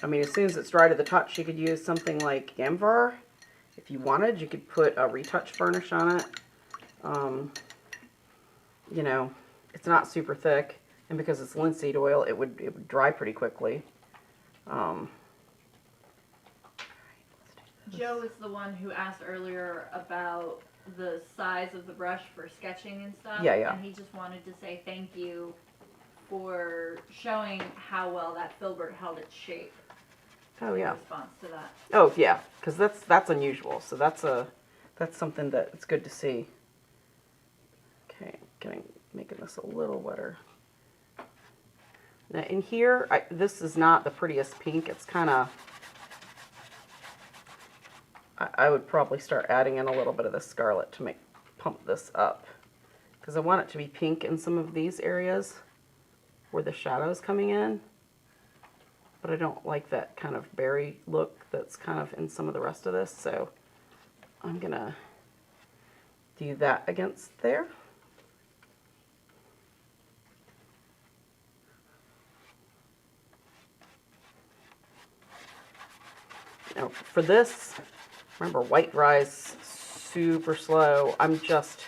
mean, as soon as it's dry to the touch, you could use something like Gamvar. If you wanted, you could put a retouch varnish on it. You know, it's not super thick, and because it's linseed oil, it would dry pretty quickly. Joe was the one who asked earlier about the size of the brush for sketching and stuff. Yeah, yeah. And he just wanted to say thank you for showing how well that filbert held its shape. Oh yeah. In response to that. Oh yeah, because that's unusual. So that's something that it's good to see. Okay, making this a little wetter. Now in here, this is not the prettiest pink. It's kind of, I would probably start adding in a little bit of the scarlet to pump this up, because I want it to be pink in some of these areas where the shadow's coming in, but I don't like that kind of berry look that's kind of in some of the rest of this, so I'm gonna do that against there. Now for this, remember, white dries super slow. I'm just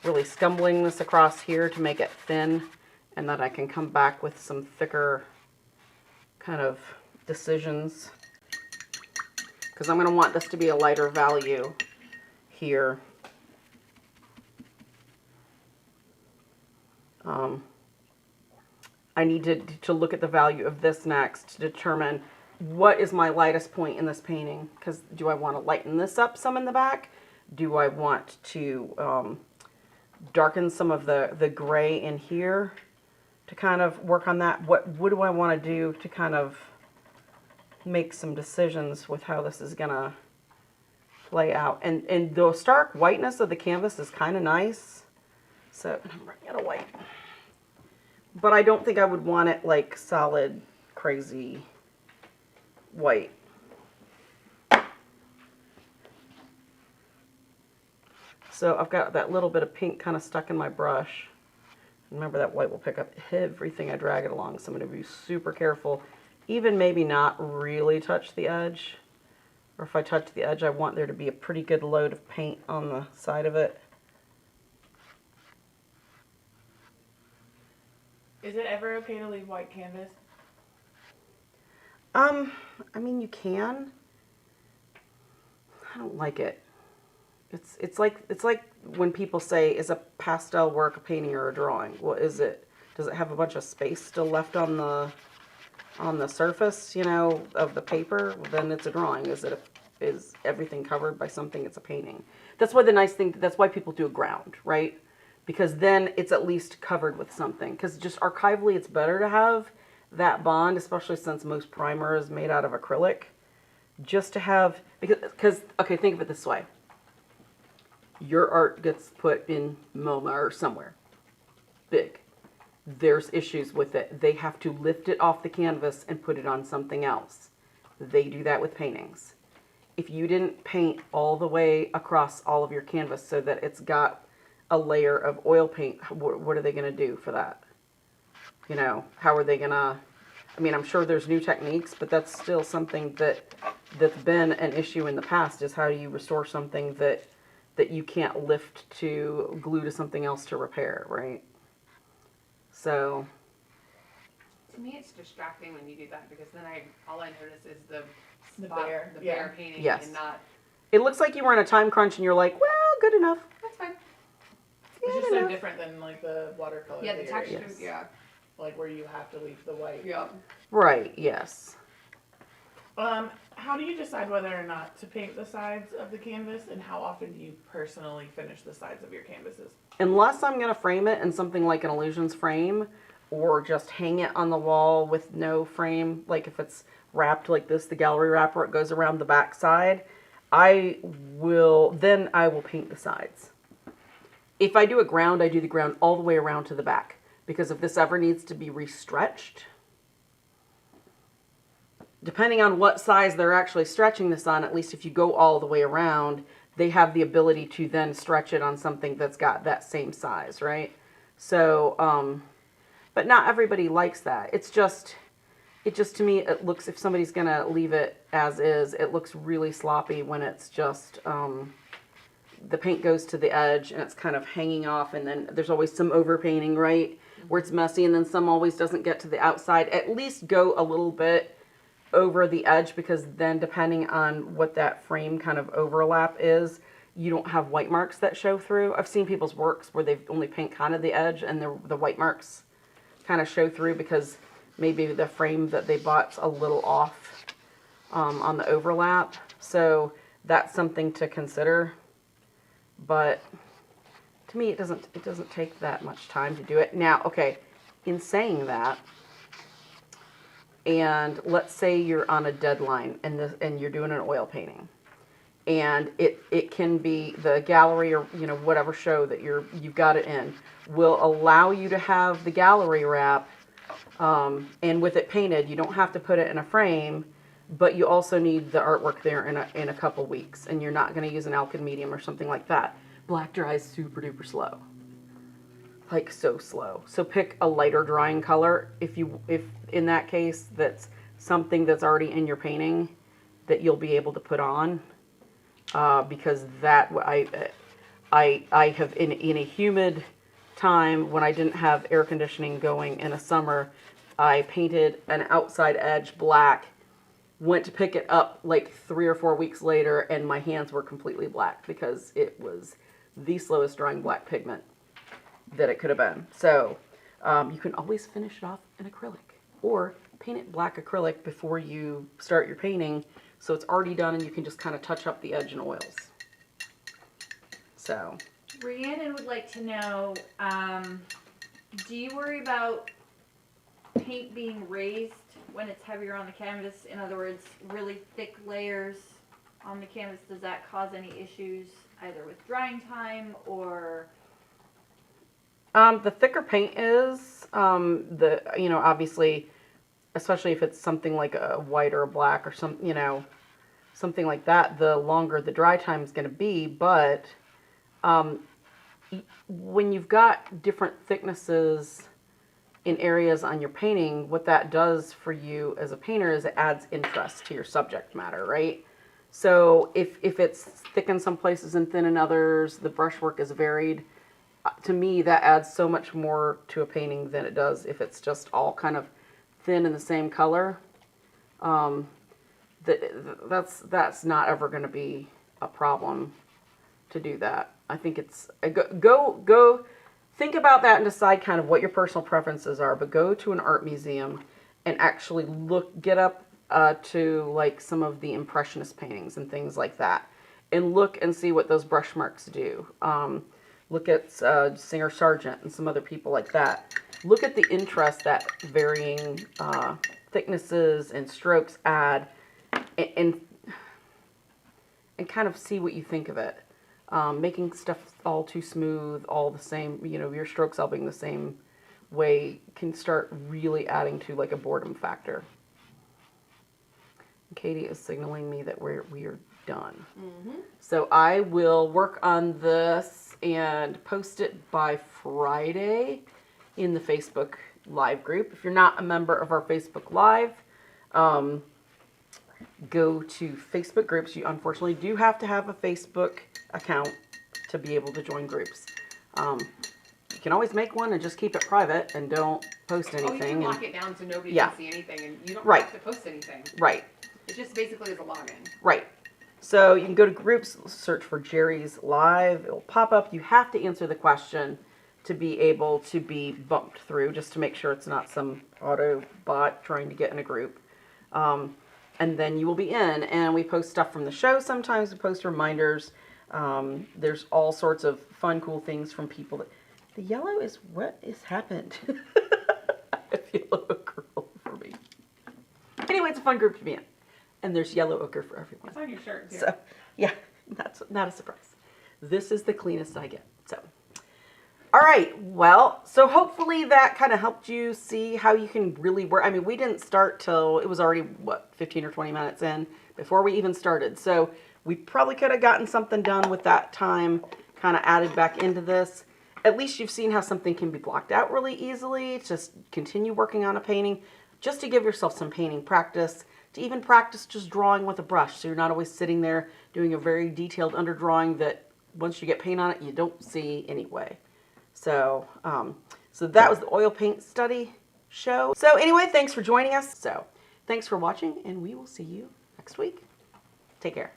really scumbling this across here to make it thin, and then I can come back with some thicker kind of decisions, because I'm going to want this to be a lighter value here. I need to look at the value of this next to determine what is my lightest point in this painting, because do I want to lighten this up some in the back? Do I want to darken some of the gray in here to kind of work on that? What do I want to do to kind of make some decisions with how this is going to play out? And the stark whiteness of the canvas is kind of nice. So I'm running out of white. But I don't think I would want it like solid, crazy white. So I've got that little bit of pink kind of stuck in my brush. Remember that white will pick up everything I drag it along, so I'm going to be super careful. Even maybe not really touch the edge. Or if I touch the edge, I want there to be a pretty good load of paint on the side of it. Is it ever okay to leave white canvas? I mean, you can. I don't like it. It's like when people say, is a pastel work a painting or a drawing? What is it? Does it have a bunch of space still left on the surface, you know, of the paper? Well, then it's a drawing. Is everything covered by something? It's a painting. That's why that's why people do a ground, right? Because then it's at least covered with something. Because just archivally, it's better to have that bond, especially since most primer is made out of acrylic. Just to have, because okay, think of it this way. Your art gets put in MoMA or somewhere big. There's issues with it. They have to lift it off the canvas and put it on something else. They do that with paintings. If you didn't paint all the way across all of your canvas so that it's got a layer of oil paint, what are they going to do for that? You know, how are they going to, I mean, I'm sure there's new techniques, but that's still something that's been an issue in the past, is how do you restore something that you can't lift to glue to something else to repair, right? So. To me, it's distracting when you do that, because then all I notice is the Yeah. bare painting, Yes. and not. It looks like you were in a time crunch and you're like, well, good enough. That's fine. It's just Good so area. different than like the watercolor. Yeah, the texture. Yes. Yeah. Like where you have to leave the white. Yeah. Right, yes. How do you decide whether or not to paint the sides of the canvas, and how often do you personally finish the sides of your canvases? Unless I'm going to frame it in something like an illusions frame, or just hang it on the wall with no frame, like if it's wrapped like this, the gallery wrap where it goes around the back side, I will paint the sides. If I do a ground, I do the ground all the way around to the back, because if this ever needs to be restretched, depending on what size they're actually stretching this on, at least if you go all the way around, they have the ability to then stretch it on something that's got that same size, right? So, but not everybody likes that. It just to me, it looks, if somebody's going to leave it as is, it looks really sloppy when it's just, the paint goes to the edge and it's kind of hanging off, and then there's always some overpainting, right? Where it's messy, and then some always doesn't get to the outside. At least go a little bit over the edge, because then depending on what that frame kind of overlap is, you don't have white marks that show through. I've seen people's works where they've only paint kind of the edge and the white marks kind of show through, because maybe the frame that they bought's a little off on the overlap. So that's something to consider. But to me, it doesn't take that much time to do it. Now, okay, in saying that, and let's say you're on a deadline and you're doing an oil painting, and it can be the gallery, or you know, whatever show that you've got it in, will allow you to have the gallery wrap, and with it painted, you don't have to put it in a frame, but you also need the artwork there in a couple weeks, and you're not going to use an alkyd medium or something like that. Black dries super duper slow. Like so slow. So pick a lighter drying color if in that case that's something that's already in your painting that you'll be able to put on, because that I have in a humid time when I didn't have air conditioning going in a summer, I painted an outside edge black, went to pick it up like 3 or 4 weeks later, and my hands were completely black because it was the slowest drying black pigment that it could have been. So you can always finish it off in acrylic, or paint it black acrylic before you start your painting, so it's already done and you can just kind of touch up the edge in oils. So Rhiannon would like to know, do you worry about paint being raised when it's heavier on the canvas? In other words, really thick layers on the canvas, does that cause any issues either with drying time or The thicker paint is, obviously, especially if it's something like a white or a black or something like that, the longer the dry time is going to be. But when you've got different thicknesses in areas on your painting, what that does for you as a painter is it adds interest to your subject matter, right? So if it's thick in some places and thin in others, the brushwork is varied. To me, that adds so much more to a painting than it does if it's just all kind of thin in the same color. That's not ever going to be a problem to do that. I think it's go think about that and decide kind of what your personal preferences are. But go to an art museum and actually get up to like some of the Impressionist paintings and things like that, and look and see what those brush marks do. Look at Singer Sargent and some other people like that. Look at the interest that varying thicknesses and strokes add, and kind of see what you think of it. Making stuff all too smooth, all the same, your strokes all being the same way can start really adding to like a boredom factor. Katie is signaling me that we are done. Mm-hmm. So I will work on this and post it by Friday in the Facebook Live group. If you're not a member of our Facebook Live, go to Facebook groups. You unfortunately do have to have a Facebook account to be able to join groups. You can always make one and just keep it private and don't post anything. Oh, you can lock it down so nobody Yeah. can see anything, and you don't Right. have to post anything. Right. It just basically is a login. Right. So you can go to groups, search for Jerry's Live. It will pop up. You have to answer the question to be able to be bumped through, just to make sure it's not some auto bot trying to get in a group. And then you will be in. And we post stuff from the show sometimes. We post reminders. There's all sorts of fun, cool things from people. The yellow is what has happened. I feel ochre over me. Anyway, it's a fun group to be in. And there's yellow ochre for everyone. It's on your shirt, too. So, yeah, that's not a surprise. This is the cleanest I get. So, all right. Well, so hopefully that kind of helped you see how you can really work. I mean, we didn't start till it was already, 15 or 20 minutes in before we even started. So we probably could have gotten something done with that time kind of added back into this. At least you've seen how something can be blocked out really easily. Just continue working on a painting just to give yourself some painting practice, to even practice just drawing with a brush. So you're not always sitting there doing a very detailed underdrawing that once you get paint on it, you don't see anyway. So, so that was the oil paint study show. So anyway, thanks for joining us. So thanks for watching, and we will see you next week. Take care.